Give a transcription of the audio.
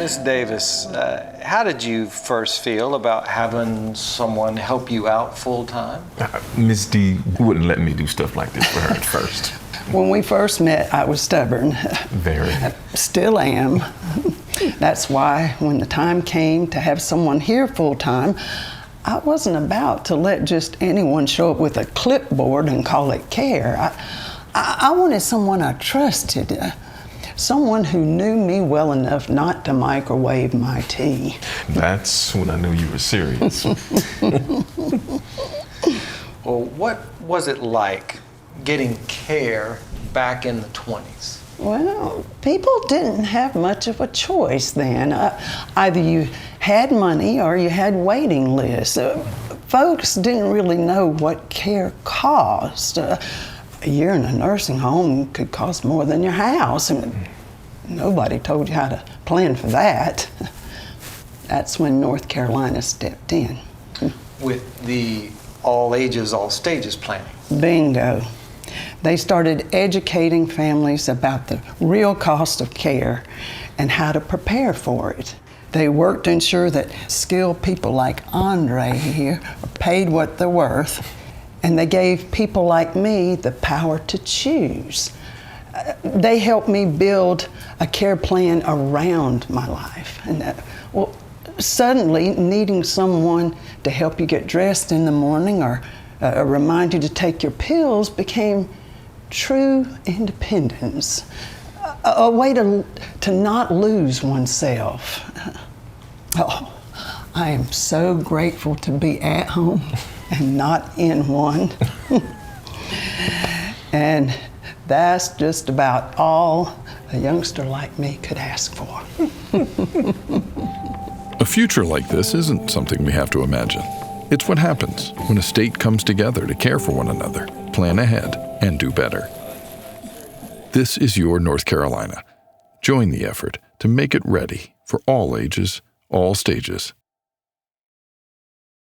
Miss Davis, how did you first feel about having someone help you out full time? Miss D wouldn't let me do stuff like this for her at first. When we first met, I was stubborn. Very. Still am. That's why when the time came to have someone here full time, I wasn't about to let just anyone show up with a clipboard and call it care. I wanted someone I trusted, someone who knew me well enough not to microwave my tea. That's when I knew you were serious. Well, what was it like getting care back in the 20s? Well, people didn't have much of a choice then. Either you had money or you had waiting lists. Folks didn't really know what care cost. A year in a nursing home could cost more than your house, and nobody told you how to plan for that. That's when North Carolina stepped in. With the all ages, all stages planning. Bingo. They started educating families about the real cost of care and how to prepare for it. They worked to ensure that skilled people like Andre here are paid what they're worth, and they gave people like me the power to choose. They helped me build a care plan around my life. And suddenly needing someone to help you get dressed in the morning or remind you to take your pills became true independence, a way to not lose oneself. Oh, I am so grateful to be at home and not in one. And that's just about all a youngster like me could ask for. A future like this isn't something we have to imagine. It's what happens when a state comes together to care for one another, plan ahead, and do better. This is your North Carolina. Join the effort to make it ready for all ages, all stages,